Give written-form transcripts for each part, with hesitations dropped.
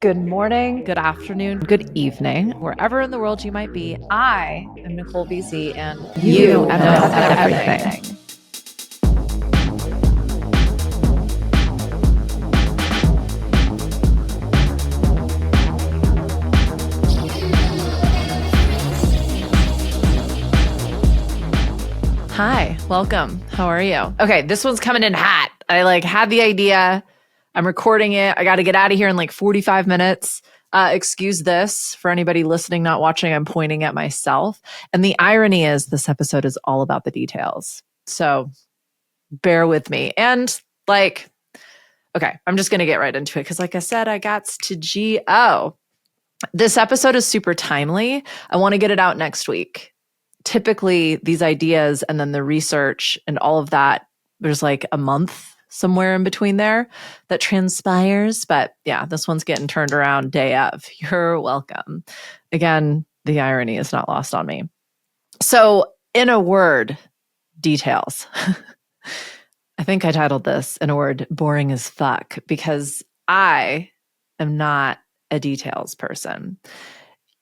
Good morning, good afternoon, good evening, wherever in the world you might be. I am Nicole BC, and you know everything. Hi, welcome. How are you? Okay, this one's coming in hot. I had the idea. I'm recording it. I got to get out of here in like 45 minutes. Excuse this for anybody listening, not watching. I'm pointing at myself. And the irony is this episode is all about the details. So bear with me. And okay, I'm just going to get right into it because like I said, I got to go. This episode is super timely. I want to get it out next week. Typically, these ideas and then the research and all of that, there's like a month somewhere in between there that transpires. But yeah, this one's getting turned around day of. You're welcome. Again, the irony is not lost on me. So, in a word, details. I think I titled this in a word, boring as fuck, because I am not a details person.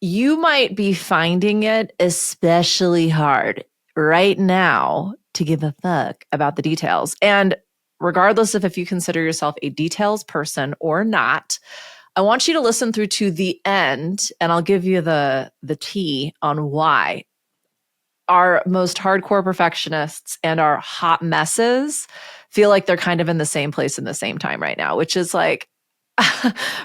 You might be finding it especially hard right now to give a fuck about the details. And regardless of if you consider yourself a details person or not, I want you to listen through to the end, and I'll give you the tea on why our most hardcore perfectionists and our hot messes feel like they're kind of in the same place in the same time right now, which is like,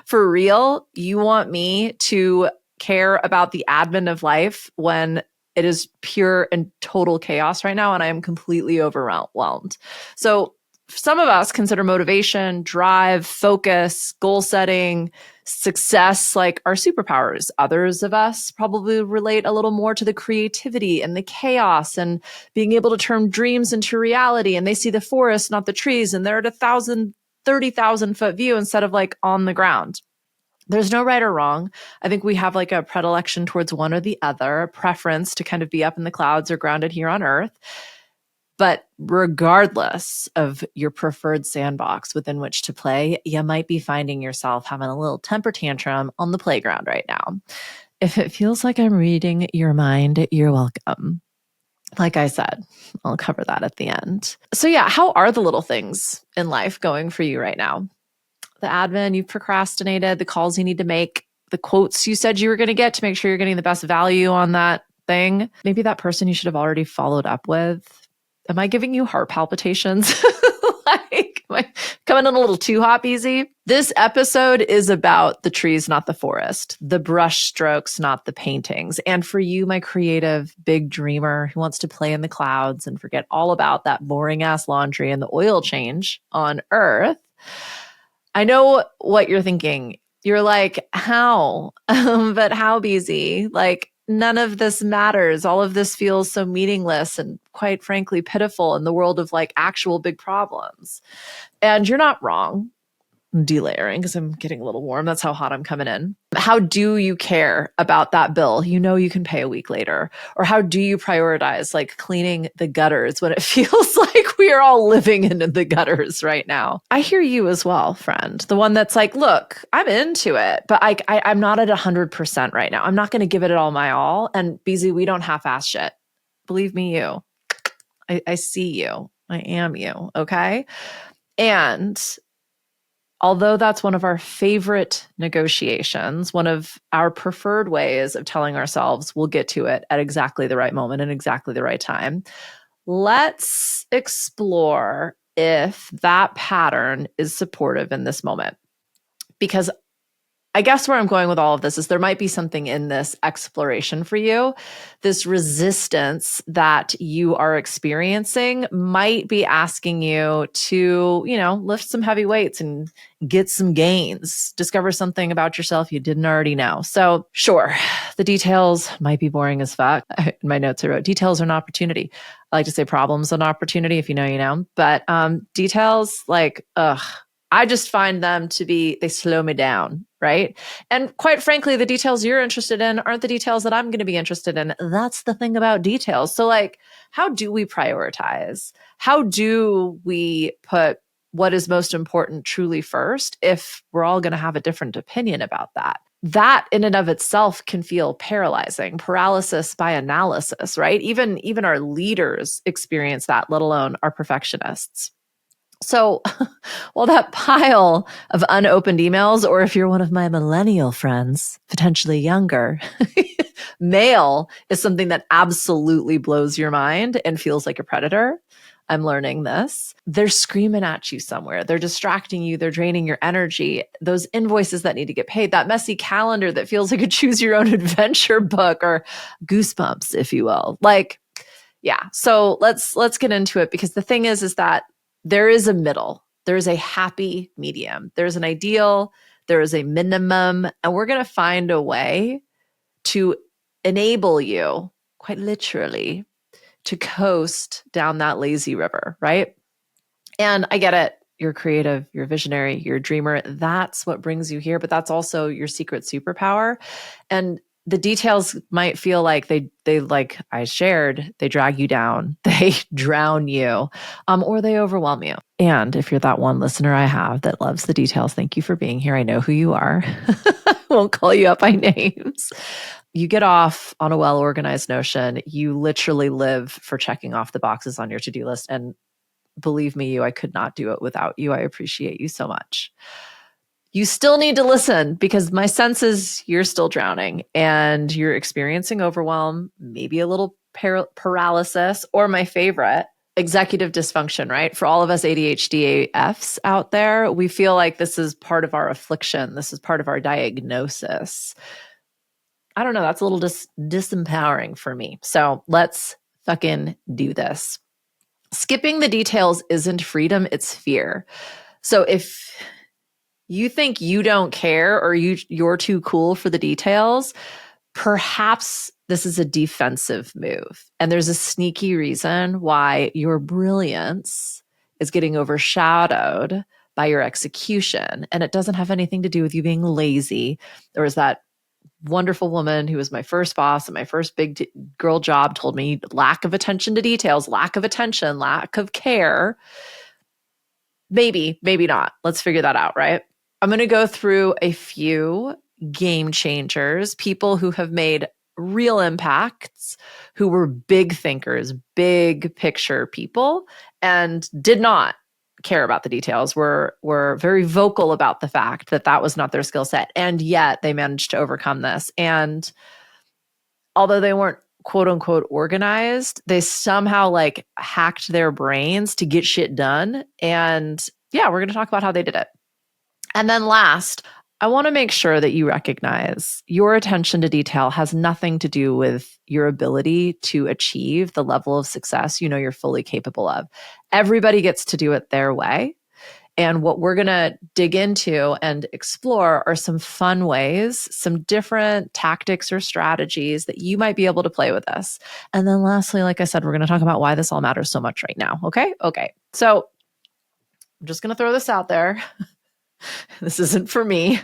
for real, you want me to care about the admin of life when it is pure and total chaos right now and I am completely overwhelmed. So some of us consider motivation, drive, focus, goal setting, success like our superpowers. Others of us probably relate a little more to the creativity and the chaos and being able to turn dreams into reality. And they see the forest, not the trees, and they're at 30,000 foot view instead of like on the ground. There's no right or wrong. I think we have like a predilection towards one or the other, a preference to kind of be up in the clouds or grounded here on earth. But regardless of your preferred sandbox within which to play, you might be finding yourself having a little temper tantrum on the playground right now. If it feels like I'm reading your mind, you're welcome. Like I said, I'll cover that at the end. So yeah, how are the little things in life going for you right now? The admin you've procrastinated, the calls you need to make, the quotes you said you were going to get to make sure you're getting the best value on that thing. Maybe that person you should have already followed up with. Am I giving you heart palpitations? Am I coming in a little too hot, BZ? This episode is about the trees, not the forest, the brush strokes, not the paintings. And for you, my creative big dreamer who wants to play in the clouds and forget all about that boring ass laundry and the oil change on Earth, I know what you're thinking. You're like, how? But how, BZ? Like, none of this matters. All of this feels so meaningless and quite frankly pitiful in the world of like actual big problems. And you're not wrong. I'm delayering because I'm getting a little warm. That's how hot I'm coming in. How do you care about that bill you know you can pay a week later? Or how do you prioritize like cleaning the gutters when it feels like we are all living in the gutters right now? I hear you as well, friend. The one that's like, look, I'm into it, but I'm not at 100% right now. I'm not going to give it all my all. And BZ, we don't half-ass shit. Believe me, you. I see you. I am you. Okay. And although that's one of our favorite negotiations, one of our preferred ways of telling ourselves we'll get to it at exactly the right moment and exactly the right time, let's explore if that pattern is supportive in this moment. Because I guess where I'm going with all of this is there might be something in this exploration for you. This resistance that you are experiencing might be asking you to, lift some heavy weights and get some gains, discover something about yourself you didn't already know. So sure, the details might be boring as fuck. In my notes I wrote, details are an opportunity. I like to say problems an opportunity, if you know, you know. But details, I just find them to be, they slow me down, right? And quite frankly, the details you're interested in aren't the details that I'm going to be interested in. That's the thing about details. So how do we prioritize? How do we put what is most important truly first if we're all going to have a different opinion about that. That in and of itself can feel paralyzing, paralysis by analysis, right? Even our leaders experience that, let alone our perfectionists. So, well, that pile of unopened emails, or if you're one of my millennial friends, potentially younger, mail is something that absolutely blows your mind and feels like a predator. I'm learning this. They're screaming at you somewhere. They're distracting you. They're draining your energy. Those invoices that need to get paid, that messy calendar that feels like a choose your own adventure book or goosebumps, if you will. Like, yeah. So let's get into it, because the thing is that there is a middle. There is a happy medium. There's an ideal. There is a minimum. And we're going to find a way to enable you, quite literally, to coast down that lazy river, right? And I get it. You're creative, you're visionary, you're a dreamer. That's what brings you here, but that's also your secret superpower. And the details might feel like they like I shared, they drag you down, they drown you, or they overwhelm you. And if you're that one listener I have that loves the details, thank you for being here. I know who you are. I won't call you up by names. You get off on a well-organized notion. You literally live for checking off the boxes on your to-do list. And believe me, I could not do it without you. I appreciate you so much. You still need to listen, because my sense is you're still drowning and you're experiencing overwhelm, maybe a little paralysis, or my favorite, executive dysfunction, right? For all of us ADHD AFs out there, we feel like this is part of our affliction. This is part of our diagnosis. I don't know. That's a little disempowering for me. So let's fucking do this. Skipping the details isn't freedom, it's fear. So if you think you don't care or you're too cool for the details, perhaps this is a defensive move. And there's a sneaky reason why your brilliance is getting overshadowed by your execution. And it doesn't have anything to do with you being lazy. There was that wonderful woman who was my first boss and my first big girl job told me lack of attention to details, lack of attention, lack of care. Maybe not. Let's figure that out, right? I'm going to go through a few game changers, people who have made real impacts, who were big thinkers, big picture people, and did not care about the details, were very vocal about the fact that that was not their skill set. And yet they managed to overcome this. And although they weren't quote unquote organized, they somehow like hacked their brains to get shit done. And yeah, we're going to talk about how they did it. And then last, I want to make sure that you recognize your attention to detail has nothing to do with your ability to achieve the level of success you know you're fully capable of. Everybody gets to do it their way. And what we're going to dig into and explore are some fun ways, some different tactics or strategies that you might be able to play with this. And then lastly, like I said, we're going to talk about why this all matters so much right now. Okay. So I'm just going to throw this out there. This isn't for me.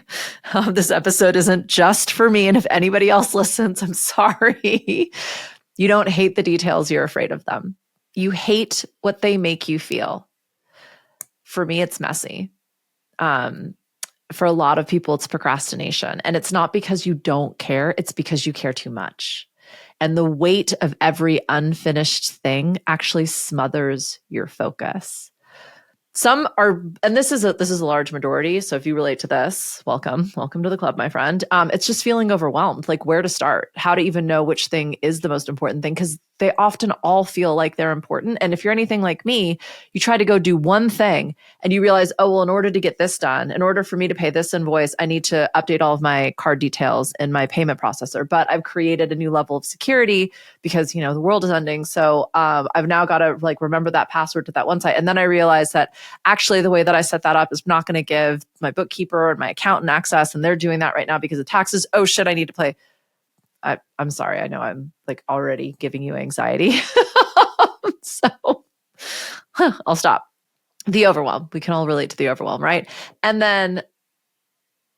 This episode isn't just for me. And if anybody else listens, I'm sorry. You don't hate the details. You're afraid of them. You hate what they make you feel. For me, it's messy. For a lot of people, it's procrastination. And it's not because you don't care. It's because you care too much. And the weight of every unfinished thing actually smothers your focus. Some are, and this is a large majority. So if you relate to this, welcome to the club, my friend. It's just feeling overwhelmed, like where to start, how to even know which thing is the most important thing, because they often all feel like they're important. And if you're anything like me, you try to go do one thing and you realize, oh, well, in order to get this done, in order for me to pay this invoice, I need to update all of my card details in my payment processor. But I've created a new level of security because, you know, the world is ending. So I've now got to like remember that password to that one site. And then I realized that actually the way that I set that up is not going to give my bookkeeper and my accountant access. And they're doing that right now because of taxes. Oh shit, I need to play. I'm sorry. I know I'm like already giving you anxiety. So I'll stop. The overwhelm. We can all relate to the overwhelm, right? And then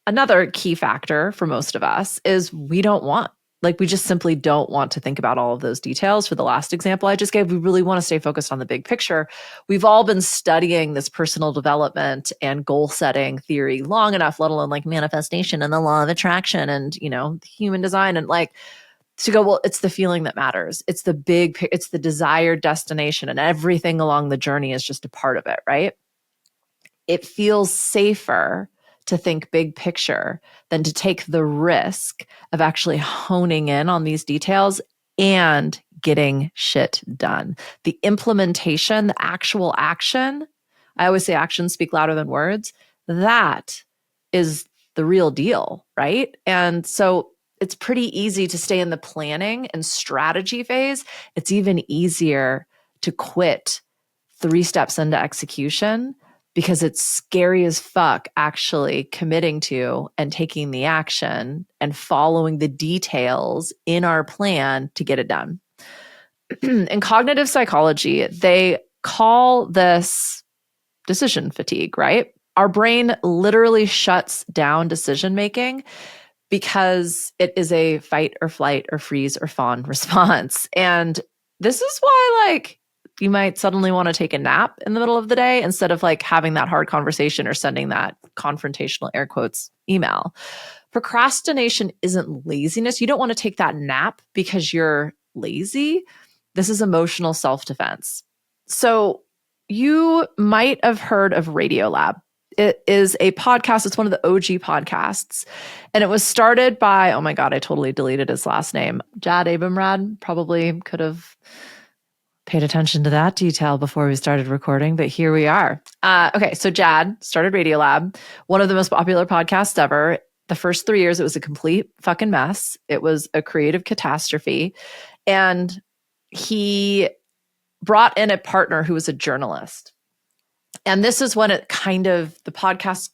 another key factor for most of us is we don't want Like we just simply don't want to think about all of those details. For the last example I just gave, we really want to stay focused on the big picture. We've all been studying this personal development and goal setting theory long enough, let alone like manifestation and the law of attraction and, human design, and like to go, well, it's the feeling that matters. It's it's the desired destination, and everything along the journey is just a part of it, right? It feels safer to think big picture than to take the risk of actually honing in on these details and getting shit done. The implementation, the actual action, I always say actions speak louder than words. That is the real deal, right? And so it's pretty easy to stay in the planning and strategy phase. It's even easier to quit 3 steps into execution because it's scary as fuck actually committing to and taking the action and following the details in our plan to get it done. In cognitive psychology, they call this decision fatigue, right? Our brain literally shuts down decision making because it is a fight or flight or freeze or fawn response. And this is why, like, you might suddenly want to take a nap in the middle of the day instead of like having that hard conversation or sending that confrontational air quotes email. Procrastination isn't laziness. You don't want to take that nap because you're lazy. This is emotional self-defense. So you might have heard of Radiolab. It is a podcast. It's one of the OG podcasts. And it was started by, oh my God, I totally deleted his last name. Jad Abumrad. Probably could have paid attention to that detail before we started recording, but here we are. Okay, so Jad started Radiolab, one of the most popular podcasts ever. The first 3 years, it was a complete fucking mess. It was a creative catastrophe. And he brought in a partner who was a journalist. And this is when it kind of, the podcast,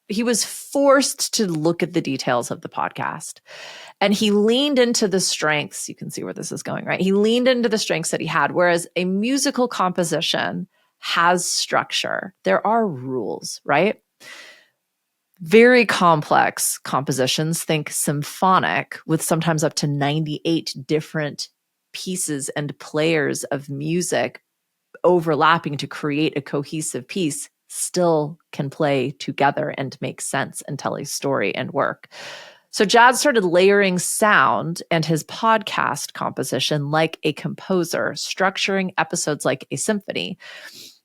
he was forced to look at the details of the podcast. And he leaned into the strengths. You can see where this is going, right? He leaned into the strengths that he had, whereas a musical composition has structure. There are rules, right? Very complex compositions, think symphonic, with sometimes up to 98 different pieces and players of music overlapping to create a cohesive piece, still can play together and make sense and tell a story and work. So Jad started layering sound and his podcast composition like a composer, structuring episodes like a symphony.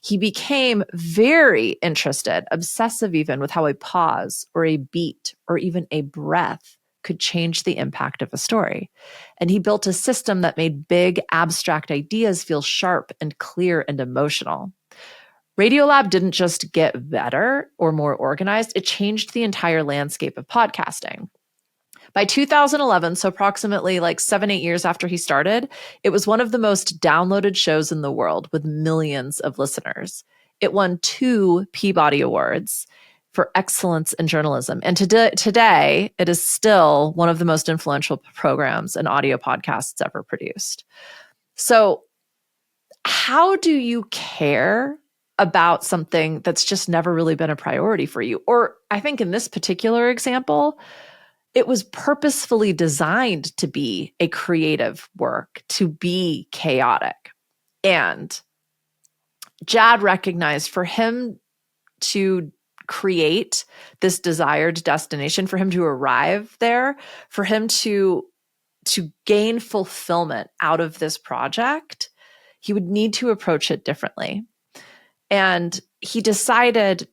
He became very interested, obsessive even, with how a pause or a beat or even a breath could change the impact of a story. And he built a system that made big, abstract ideas feel sharp and clear and emotional. Radiolab didn't just get better or more organized, it changed the entire landscape of podcasting. By 2011, so approximately like 7-8 years after he started, it was one of the most downloaded shows in the world with millions of listeners. It won 2 Peabody Awards for excellence in journalism. And today, it is still one of the most influential programs and audio podcasts ever produced. So how do you care about something that's just never really been a priority for you? Or I think in this particular example, it was purposefully designed to be a creative work, to be chaotic. And Jad recognized for him to create this desired destination, for him to arrive there, for him to gain fulfillment out of this project, he would need to approach it differently. And he decided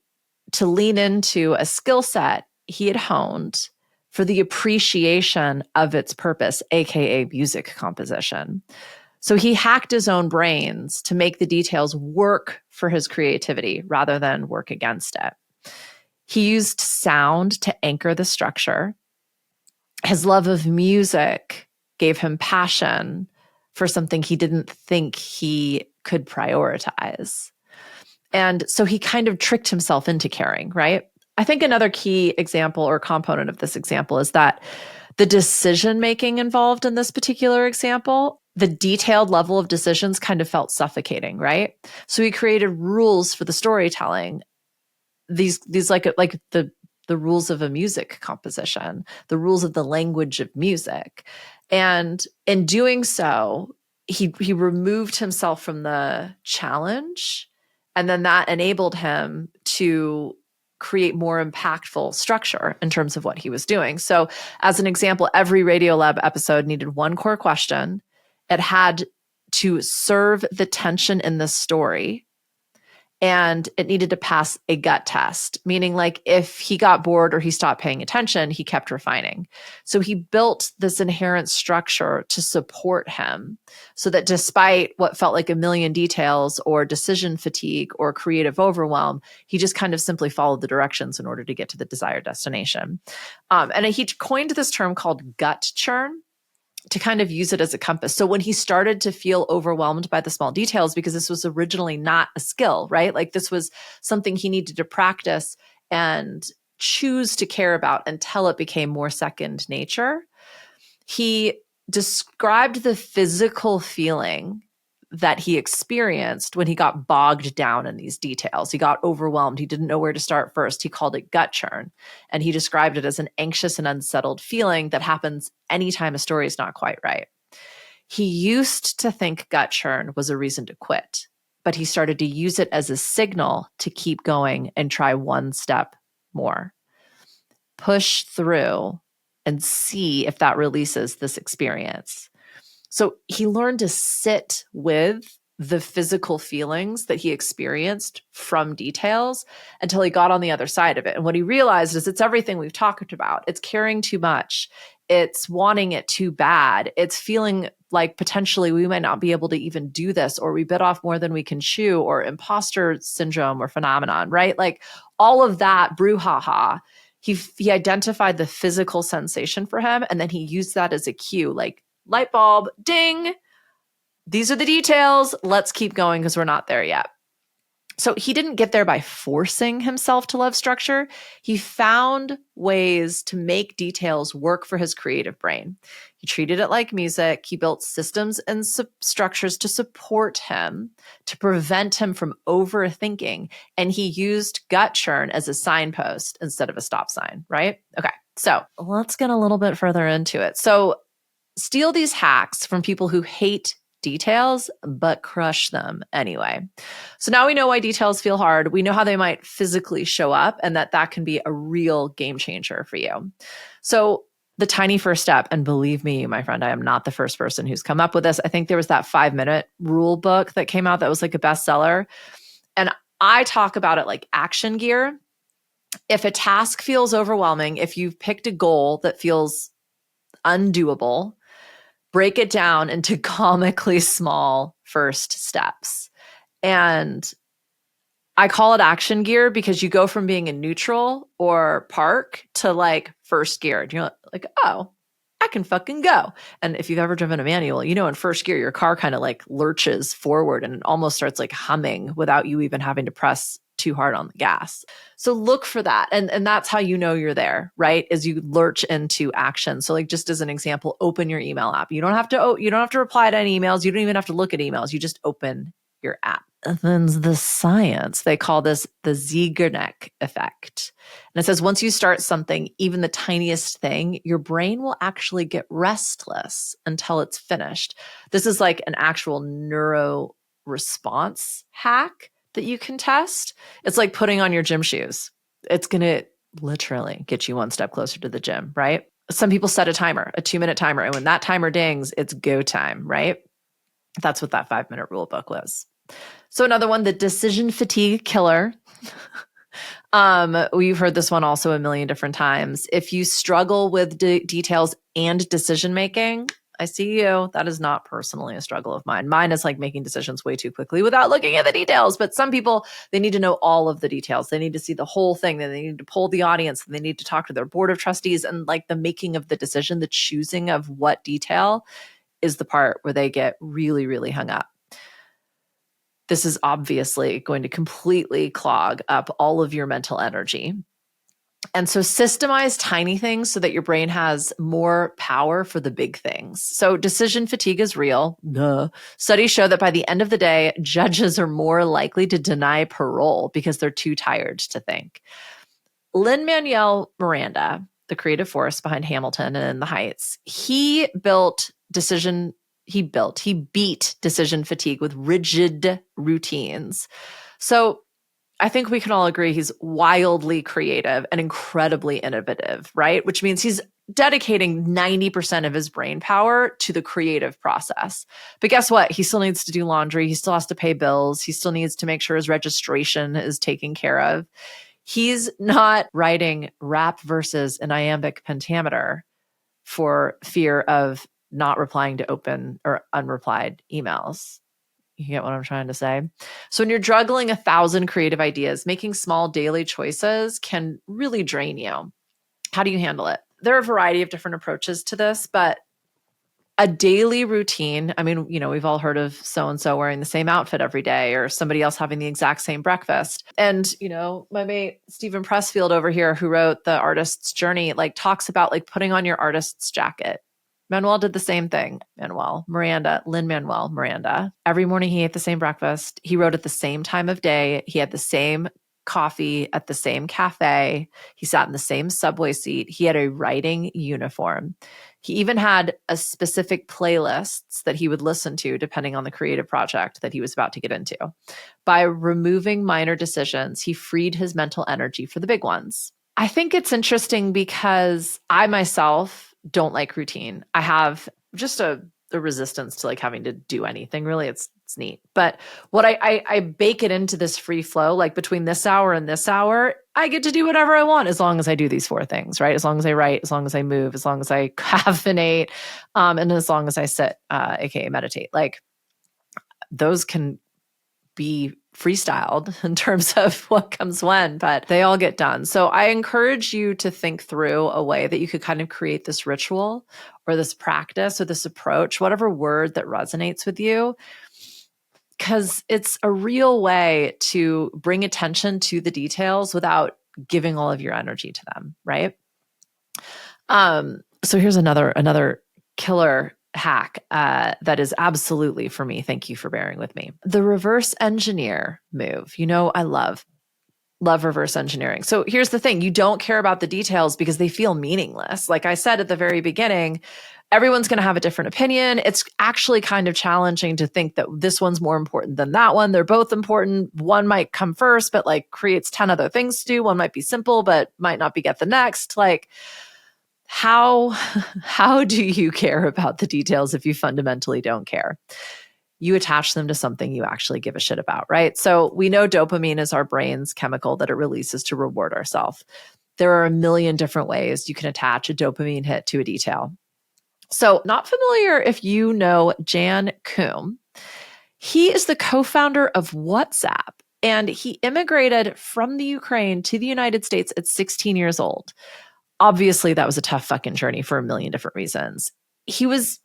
to lean into a skill set he had honed for the appreciation of its purpose, aka music composition. So he hacked his own brains to make the details work for his creativity rather than work against it. He used sound to anchor the structure. His love of music gave him passion for something he didn't think he could prioritize. And so he kind of tricked himself into caring, right? I think another key example or component of this example is that the decision-making involved in this particular example, the detailed level of decisions kind of felt suffocating, right? So he created rules for the storytelling. These like the the rules of a music composition, the rules of the language of music. And in doing so, he removed himself from the challenge, and then that enabled him to create more impactful structure in terms of what he was doing. So as an example, every Radiolab episode needed one core question. It had to serve the tension in the story, and it needed to pass a gut test, meaning like if he got bored or he stopped paying attention, he kept refining. So he built this inherent structure to support him so that despite what felt like a million details or decision fatigue or creative overwhelm, he just kind of simply followed the directions in order to get to the desired destination. And he coined this term called gut churn to kind of use it as a compass. So when he started to feel overwhelmed by the small details, because this was originally not a skill, right? Like this was something he needed to practice and choose to care about until it became more second nature. He described the physical feeling that he experienced when he got bogged down in these details. He got overwhelmed. He didn't know where to start first. He called it gut churn. And he described it as an anxious and unsettled feeling that happens anytime a story is not quite right. He used to think gut churn was a reason to quit, but he started to use it as a signal to keep going and try one step more. Push through and see if that releases this experience. So he learned to sit with the physical feelings that he experienced from details until he got on the other side of it. And what he realized is it's everything we've talked about. It's caring too much. It's wanting it too bad. It's feeling like potentially we might not be able to even do this, or we bit off more than we can chew, or imposter syndrome or phenomenon, right? Like all of that brouhaha. He identified the physical sensation for him, and then he used that as a cue, like light bulb, ding. These are the details. Let's keep going because we're not there yet. So he didn't get there by forcing himself to love structure. He found ways to make details work for his creative brain. He treated it like music. He built systems and structures to support him, to prevent him from overthinking. And he used gut churn as a signpost instead of a stop sign, right? Okay, so let's get a little bit further into it. So steal these hacks from people who hate details, but crush them anyway. So now we know why details feel hard. We know how they might physically show up, and that can be a real game changer for you. So the tiny first step, and believe me, my friend, I am not the first person who's come up with this. I think there was that 5-minute rule book that came out that was like a bestseller. And I talk about it like action gear. If a task feels overwhelming, if you've picked a goal that feels undoable, break it down into comically small first steps. And I call it action gear because you go from being in neutral or park to like first gear. And you're like, oh, I can fucking go. And if you've ever driven a manual, you know, in first gear, your car kind of like lurches forward and it almost starts like humming without you even having to press too hard on the gas. So look for that. And that's how you know you're there, right? As you lurch into action. So like just as an example, open your email app. You don't have to reply to any emails. You don't even have to look at emails. You just open your app. And then the science, they call this the Zeigarnik effect. And it says once you start something, even the tiniest thing, your brain will actually get restless until it's finished. This is like an actual neuro response hack that you can test. It's like putting on your gym shoes. It's going to literally get you one step closer to the gym, right? Some people set a timer, a 2-minute timer. And when that timer dings, it's go time, right? That's what that 5-minute rule book was. So another one, the decision fatigue killer. We've heard this one also a million different times. If you struggle with details and decision-making, I see you. That is not personally a struggle of mine. Mine is like making decisions way too quickly without looking at the details. But some people, they need to know all of the details. They need to see the whole thing. Then they need to poll the audience. And they need to talk to their board of trustees. And like the making of the decision, the choosing of what detail is the part where they get really, really hung up. This is obviously going to completely clog up all of your mental energy. And so systemize tiny things so that your brain has more power for the big things. So decision fatigue is real. Duh. Studies show that by the end of the day, judges are more likely to deny parole because they're too tired to think. Lin-Manuel Miranda, the creative force behind Hamilton and In the Heights, he beat decision fatigue with rigid routines. So I think we can all agree he's wildly creative and incredibly innovative, right? Which means he's dedicating 90% of his brain power to the creative process. But guess what? He still needs to do laundry. He still has to pay bills. He still needs to make sure his registration is taken care of. He's not writing rap verses in iambic pentameter for fear of not replying to open or unreplied emails. You get what I'm trying to say? So when you're juggling 1,000 creative ideas, making small daily choices can really drain you. How do you handle it? There are a variety of different approaches to this, but a daily routine. I mean, we've all heard of so-and-so wearing the same outfit every day or somebody else having the exact same breakfast. And, my mate, Stephen Pressfield over here, who wrote The Artist's Journey, talks about putting on your artist's jacket. Lin-Manuel did the same thing. Lin-Manuel Miranda. Every morning he ate the same breakfast. He wrote at the same time of day. He had the same coffee at the same cafe. He sat in the same subway seat. He had a writing uniform. He even had a specific playlists that he would listen to depending on the creative project that he was about to get into. By removing minor decisions, he freed his mental energy for the big ones. I think it's interesting because I myself don't like routine. I have just a resistance to having to do anything. Really, it's neat. But what I bake it into this free flow, between this hour and this hour, I get to do whatever I want as long as I do these 4 things, right? As long as I write, as long as I move, as long as I caffeinate, and as long as I sit, aka meditate. Those can be freestyled in terms of what comes when, but they all get done. So I encourage you to think through a way that you could kind of create this ritual or this practice or this approach, whatever word that resonates with you, because it's a real way to bring attention to the details without giving all of your energy to them, right? So here's another killer hack that is absolutely for me. Thank you for bearing with me. The reverse engineer move. I love reverse engineering. So here's the thing. You don't care about the details because they feel meaningless. Like I said at the very beginning, everyone's going to have a different opinion. It's actually kind of challenging to think that this one's more important than that one. They're both important. One might come first, but creates 10 other things to do. One might be simple, but might not beget the next. How do you care about the details if you fundamentally don't care? You attach them to something you actually give a shit about, right? So we know dopamine is our brain's chemical that it releases to reward ourselves. There are a million different ways you can attach a dopamine hit to a detail. So not familiar if you know Jan Koum. He is the co-founder of WhatsApp, and he immigrated from the Ukraine to the United States at 16 years old. Obviously, that was a tough fucking journey for a million different reasons. He was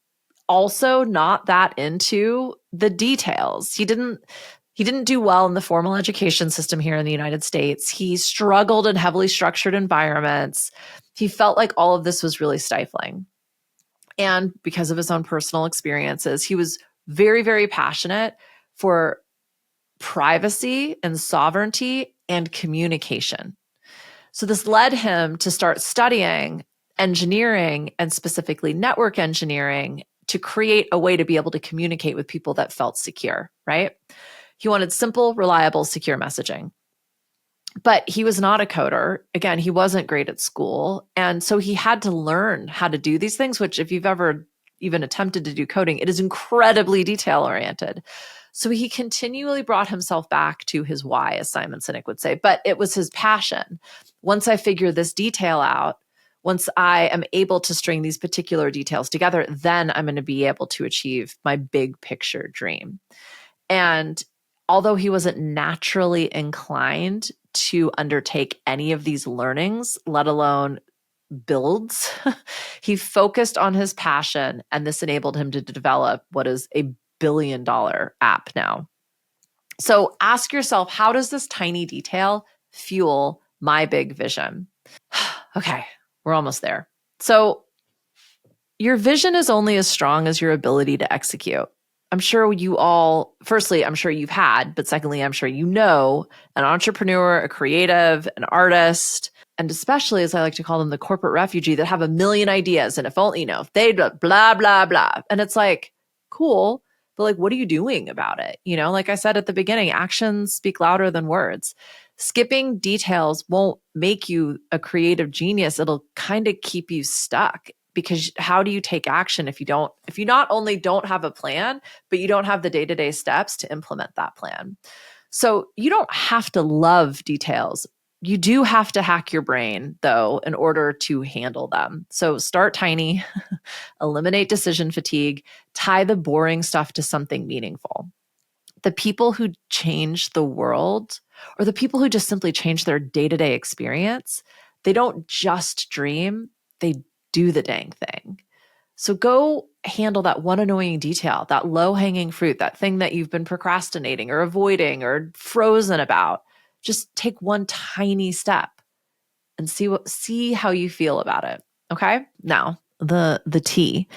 also not that into the details. He didn't do well in the formal education system here in the United States. He struggled in heavily structured environments. He felt like all of this was really stifling. And because of his own personal experiences, he was very, very passionate for privacy and sovereignty and communication. So this led him to start studying engineering and specifically network engineering to create a way to be able to communicate with people that felt secure, right? He wanted simple, reliable, secure messaging. But he was not a coder. Again, he wasn't great at school. And so he had to learn how to do these things, which if you've ever even attempted to do coding, it is incredibly detail-oriented. So he continually brought himself back to his why, as Simon Sinek would say, but it was his passion. Once I figure this detail out, once I am able to string these particular details together, then I'm going to be able to achieve my big picture dream. And although he wasn't naturally inclined to undertake any of these learnings, let alone builds, he focused on his passion, and this enabled him to develop what is a billion-dollar app now. So ask yourself, how does this tiny detail fuel my big vision? Okay, we're almost there. So your vision is only as strong as your ability to execute. I'm sure you all, firstly, I'm sure you've had, but secondly, I'm sure you know an entrepreneur, a creative, an artist, And especially, as I like to call them, the corporate refugee that have a million ideas. And if only, if they blah, blah, blah. And it's like, cool. But like, what are you doing about it? Like I said at the beginning, actions speak louder than words. Skipping details won't make you a creative genius. It'll kind of keep you stuck, because how do you take action if you not only don't have a plan, but you don't have the day-to-day steps to implement that plan? So you don't have to love details. You do have to hack your brain, though, in order to handle them. So start tiny, eliminate decision fatigue, tie the boring stuff to something meaningful. The people who change the world, or the people who just simply change their day-to-day experience, they don't just dream, they do the dang thing. So go handle that one annoying detail, that low-hanging fruit, that thing that you've been procrastinating or avoiding or frozen about. Just take one tiny step and see how you feel about it. Okay? Now, the T.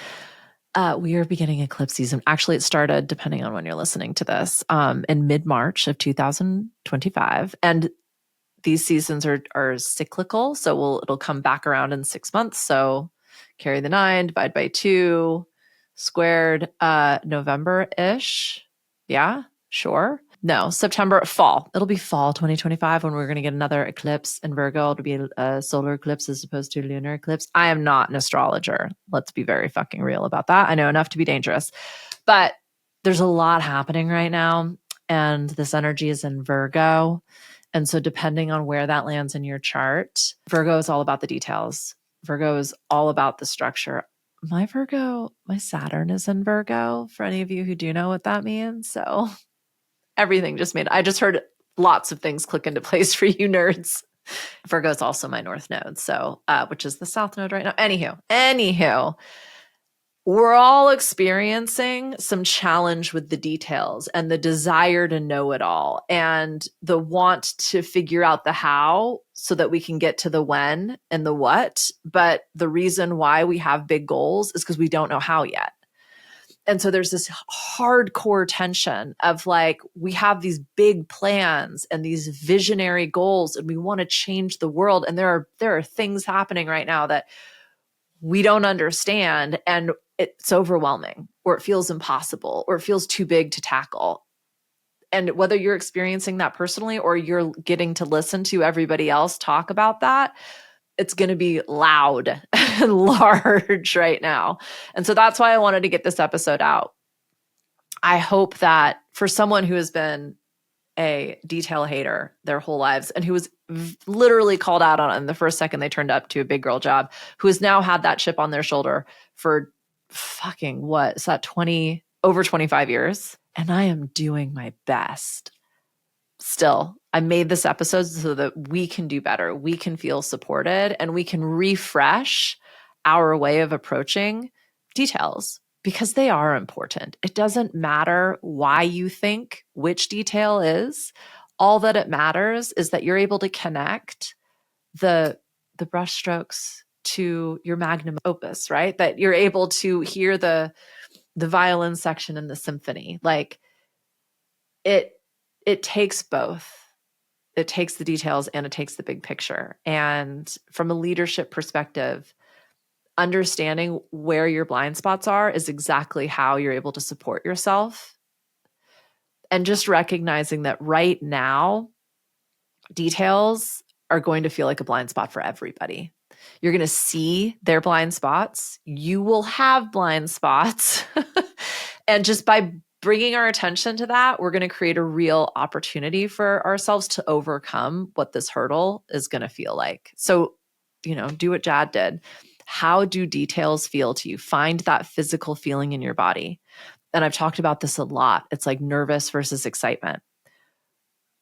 We are beginning eclipse season. Actually, it started, depending on when you're listening to this, in mid-March of 2025. And these seasons are cyclical. So it'll come back around in 6 months. So carry the 9, divide by 2, squared, November-ish. Yeah, sure. No, September, fall. It'll be fall 2025 when we're going to get another eclipse in Virgo. It'll be a solar eclipse as opposed to a lunar eclipse. I am not an astrologer. Let's be very fucking real about that. I know enough to be dangerous. But there's a lot happening right now, and this energy is in Virgo. And so depending on where that lands in your chart, Virgo is all about the details. Virgo is all about the structure. My Saturn is in Virgo, for any of you who do know what that means. So everything I just heard lots of things click into place for you nerds. Virgo is also my North Node, so which is the South Node right now. Anywho, we're all experiencing some challenge with the details and the desire to know it all and the want to figure out the how so that we can get to the when and the what. But the reason why we have big goals is because we don't know how yet. And so there's this hardcore tension of like, we have these big plans and these visionary goals and we want to change the world. And there are things happening right now that we don't understand, and it's overwhelming, or it feels impossible, or it feels too big to tackle. And whether you're experiencing that personally or you're getting to listen to everybody else talk about that, it's going to be loud and large right now. And so that's why I wanted to get this episode out. I hope that for someone who has been a detail hater their whole lives and who was literally called out on it in the first second they turned up to a big girl job, who has now had that chip on their shoulder for fucking what is that, over 25 years. And I am doing my best. Still, I made this episode so that we can do better. We can feel supported and we can refresh our way of approaching details, because they are important. It doesn't matter why you think which detail is. All that it matters is that you're able to connect the brushstrokes to your magnum opus, right? That you're able to hear the violin section in the symphony. Like it takes both. It takes the details and it takes the big picture. And from a leadership perspective, understanding where your blind spots are is exactly how you're able to support yourself. And just recognizing that right now, details are going to feel like a blind spot for everybody. You're going to see their blind spots. You will have blind spots. And just by bringing our attention to that, we're going to create a real opportunity for ourselves to overcome what this hurdle is going to feel like. So, do what Jad did. How do details feel to you? Find that physical feeling in your body. And I've talked about this a lot. It's like nervous versus excitement.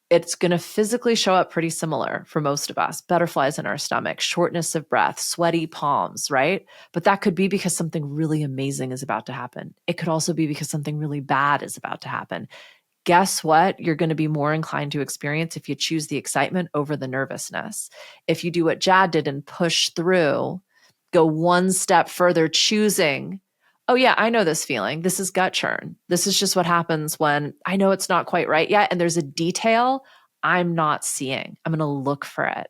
It's going to physically show up pretty similar for most of us. Butterflies in our stomach, shortness of breath, sweaty palms, right? But that could be because something really amazing is about to happen. It could also be because something really bad is about to happen. Guess what? You're going to be more inclined to experience if you choose the excitement over the nervousness. If you do what Jad did and push through, go one step further, choosing, oh yeah, I know this feeling. This is gut churn. This is just what happens when I know it's not quite right yet. And there's a detail I'm not seeing. I'm going to look for it.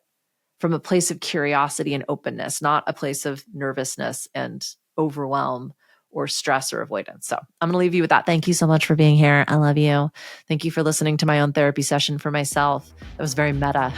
from a place of curiosity and openness, not a place of nervousness and overwhelm or stress or avoidance. So I'm going to leave you with that. Thank you so much for being here. I love you. Thank you for listening to my own therapy session for myself. That was very meta.